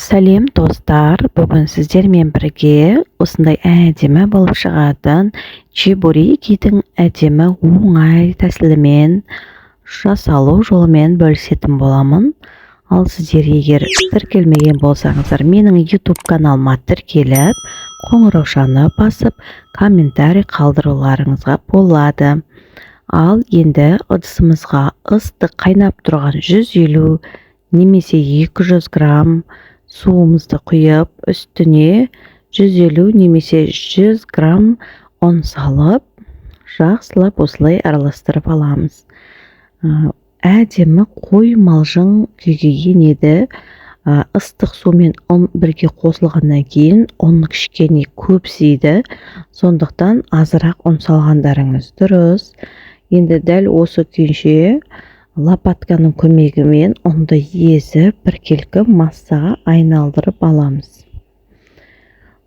Сәлем достар, бүгін сіздермен бірге осындай әдемі болып шығатын чебурекидің әдемі оңай тәсілімен жасалу жолымен бөлісетін боламын. Ал сіздер егер тіркелмеген болсаңыздар, менің YouTube каналыма тіркеліп, қоңыраушаны басып, комментарий қалдыруларыңызға болады. Ал енді ыдысымызға ыстық қайнап тұрған 150 немесе 200 грамм суымызды құйып, үстіне 150 немесе 100 грамм ұн салып, жақсылап осылай араластырып аламыз. Әдемі қой малжың күйге енеді. Ыстық сумен ұн бірге қосылғаннан кейін ұн кішкене көпсейді. Сондықтан азырақ ұн салғандарыңыз дұрыс. Енді дәл осы күйінше лопатканың көмегімен ұнды езіп біркелкі массаға айналдырып аламыз.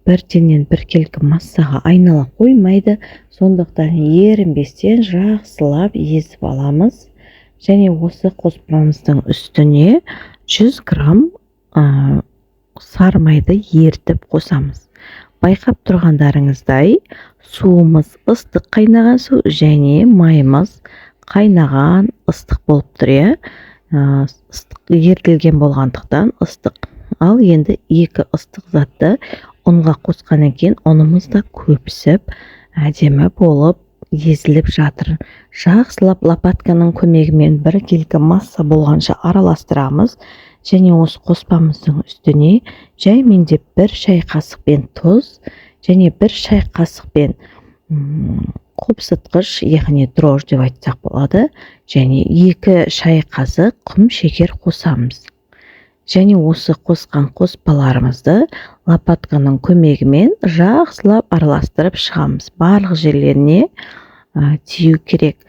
Бірденен біркелкі массаға айнала қоймайды, сондықтан ерінбестен жақсылап езіп аламыз. Және осы қоспамыздың үстіне 100 грамм сары майды ертіп қосамыз. Байқап тұрғандарыңыздай, суымыз ыстық қайнаған су және майымыз қайнаған ыстық болып тұр. Ыстық ертілген болғандықтан ыстық. Ал енді екі ыстық затты ұнға қосқаннан кейін ұнымыз да көпсіп, әдемі болып езіліп жатыр. Жақсылап лопатканың көмегімен біркелкі масса болғанша араластырамыз. Және осы қоспамыздың үстіне жаймендеп 1 шай қасықпен тұз және 1 шай қасықпен қопсытқыш, яғни дрож деп айтсақ болады, және 2 шай қасық құм шекер қосамыз. Және осы қосқан қоспаларымызды лопатканың көмегімен жақсылап араластырып шығамыз. Барлық жерлеріне тию керек.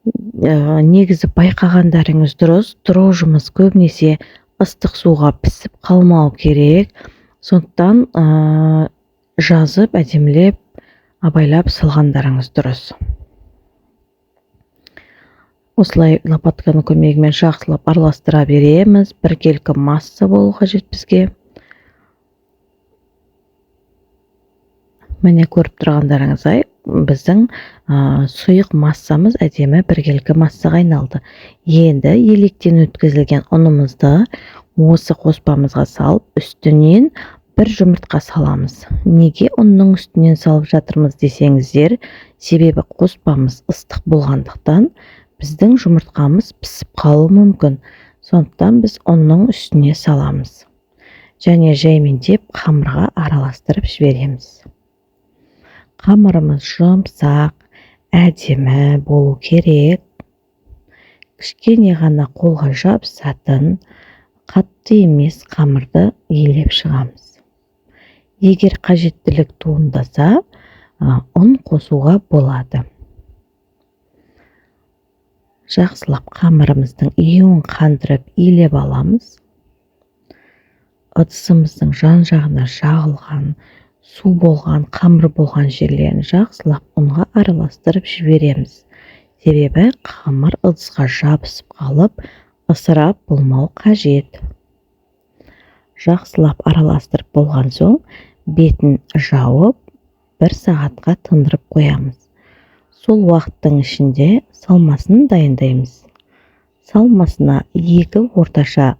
Негізі байқағандарыңыз дұрыс, дрожымыз көбінесе ыстық суға пісіп қалмау керек. Сондықтан жазып, әдемілеп, абайлап салғандарыңыз дұрыс. Осылай лопатканың көмегімен жақсылап араластыра береміз. Біркелкі масса болу қажет бізге. Міне көріп тұрғандарыңыздай, біздің сұйық массамыз әдемі біркелкі массаға айналды. Енді електен өткізілген ұнымызды осы қоспамызға салып, үстінен 1 жұмыртқа саламыз. Неге ұнның үстінен салып жатырмыз десеңіздер, себебі қоспамыз ыстық болғандықтан біздің жұмыртқамыз пісіп қалуы мүмкін. Сондықтан біз ұнның үстіне саламыз. Және жаймендеп қамырға араластырып жібереміз. Қамырымыз жұмсақ, әдемі болу керек. Кішкене ғана қолға жабысатын, қатты емес қамырды елеп шығамыз. Егер қажеттілік туындаса, ұн қосуға болады. Жақсылап қамырымыздың июін қандырып елеп аламыз. Ыдысымыздың жан-жағына жағылған, су болған, қамыр болған жерлерін жақсылап ұнға араластырып жібереміз. Себебі қамыр ыдысқа жабысып қалып, ысырап болмау қажет. Жақсылап араластырып болған соң, бетін жауып, 1 сағатқа тындырып қоямыз. Сол уақыттың ішінде салмасын дайындаймыз. Салмасына 2 орташа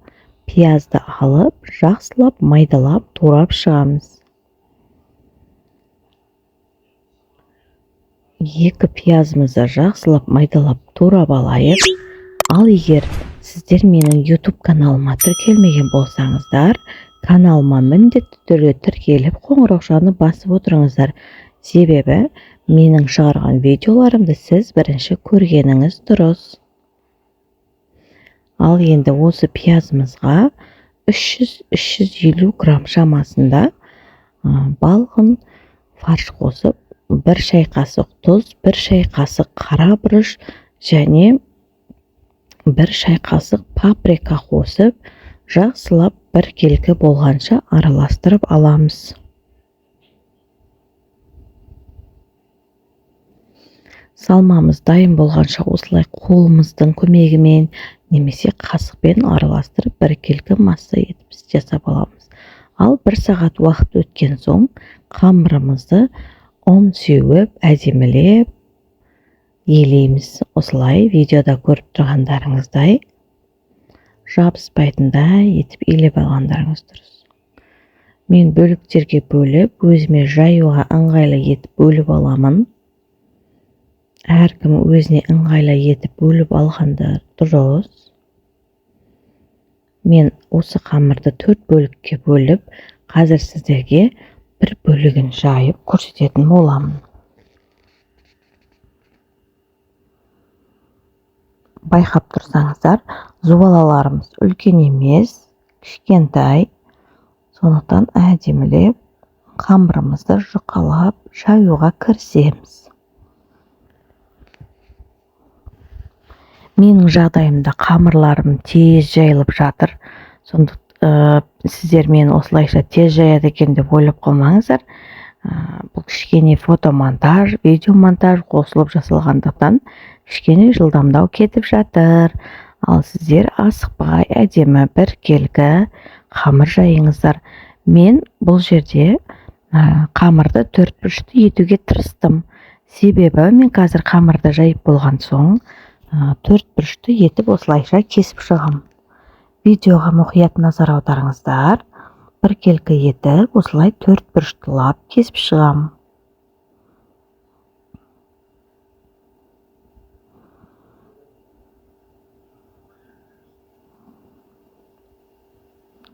пиязды алып, жақсылап майдалап турап шығамыз. 2 пиязымызды жақсылап майдалап турап алайық. Ал егер сіздер менің YouTube каналыма тіркелмеген болсаңыздар, каналыма міндетті түрде тіркеліп, қоңыраушаны басып отырыңыздар. Себебі менің шығарған видеоларымды сіз бірінші көргеніңіз дұрыс. Ал енді осы пиязымызға 300-350 грамм шамасында балғын фарш қосып, 1 шай қасық тұз, 1 шай қасық қара бұрыш және 1 шай қасық паприка қосып, жақсылап біркелкі болғанша араластырып аламыз. Салмамыз дайын болғанша осылай қолымыздың көмегімен немесе қасықпен араластырып біркелкі масса етіп жасап аламыз. Ал 1 сағат уақыт өткен соң қамырымызды ұн сеуіп, әдемілеп елейміз. Осылай видеода көріп тұрғандарыңыздай жабыспайтындай етіп елеп алғандарыңыз дұрыс. Мен бөліктерге бөліп, өзіме жаюға ыңғайлы етіп бөліп аламын. Әркім өзіне ыңғайлы етіп бөліп алғанда дұрыс. Мен осы қамырды 4 бөлікке бөліп, қазір сіздерге бір бөлігін жайып көрсететін боламын. Байқап тұрсаңыздар, зуалаларымыз үлкен емес, кішкентай. Сондықтан әдемілеп қамырымызды жұқалап жаюға кірісеміз. Менің жағдайымда қамырларым тез жайылып жатыр. Сондықтан сіздер мені осылайша тез жаяды екен деп ойлап қалмаңыздар. Бұл кішкене фотомонтаж, видеомонтаж қосылып жасалғандықтан кішкене жылдамдау кетіп жатыр. Ал сіздер асықпай әдемі біркелкі қамыр жайыңыздар. Мен бұл жерде қамырды 4 бұрышты етуге тырыстым. Себебі мен қазір қамырды жайып болған соң 4 бұрышты етіп осылайша кесіп шығам. Видеоға мұқият назар аударыңыздар. Біркелкі етіп осылай 4 бұрыштылап кесіп шығам.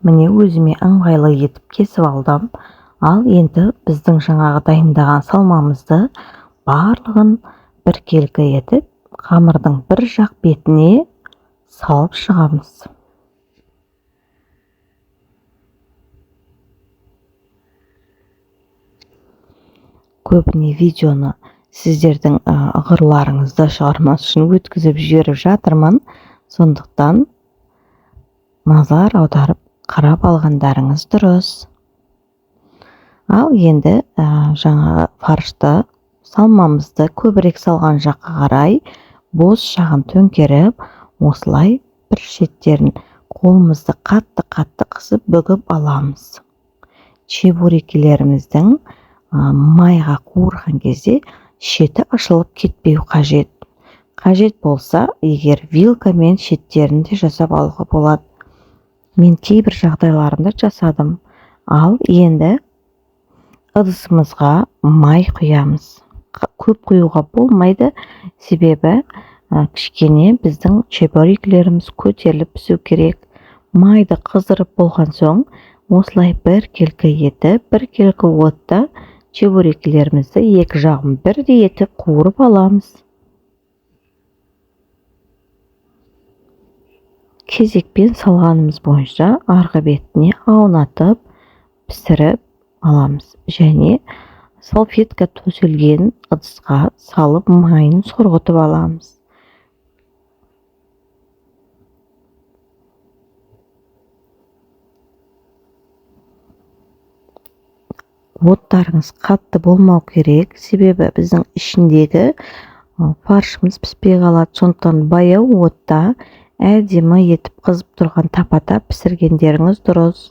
Міне өзіме ыңғайлы етіп кесіп алдым. Ал енді біздің жаңағы дайындаған салмамызды барлығын біркелкі етіп, қамырдың бір жақ бетіне салып шығамыз. Көбіне видеоны сіздердің ығырларыңызды шығармас үшін өткізіп жіберіп жатырмын. Сондықтан назар аударып қарап алғандарыңыз дұрыс. Ал енді жаңа фаршты салмамызды көбірек салған жаққа қарай бос жағын төңкеріп, осылай бір шеттерін қолымызды қатты қысып бүгіп аламыз. Чебурекелеріміздің майға қуырған кезде шеті ашылып кетпеу қажет. Қажет болса, егер вилкамен шеттерін де жасап алуға болады. Мен кейбір жағдайларымда жасадым. Ал енді ыдысымызға май құямыз. Көп құюға болмайды, себебі кішкене біздің чебурекелеріміз көтеріліп пісу керек. Майды қыздырып болған соң, осылай біркелкі етіп, біркелкі отта чебурекелерімізді екі жағын бірдей етіп қуырып аламыз. Кезекпен салғанымыз бойынша арғы бетіне аунатып пісіріп аламыз. Және салфетка төселген ыдысқа салып майын сорғытып аламыз. Оттарыңыз қатты болмау керек, себебі біздің ішіндегі фаршымыз піспей қалады. Сондықтан баяу отта әдемі етіп қызып тұрған тапата пісіргендеріңіз дұрыс.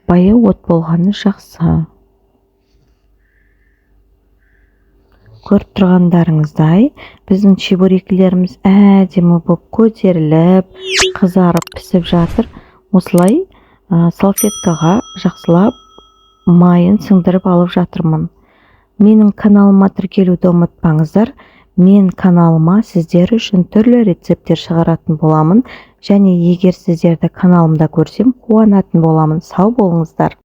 Баяу от болғаны жақсы. Көріп тұрғандарыңыздай, біздің чебурекелеріміз әдемі болып көтеріліп, қызарып пісіп жатыр. Осылай салфеткаға жақсылап майын сіңдіріп алып жатырмын. Менің каналыма тіркелуді ұмытпаңыздар. Мен каналыма сіздер үшін түрлі рецепттер шығаратын боламын. Және егер сіздерді каналымда көрсем, қуанатын боламын. Сау болыңыздар.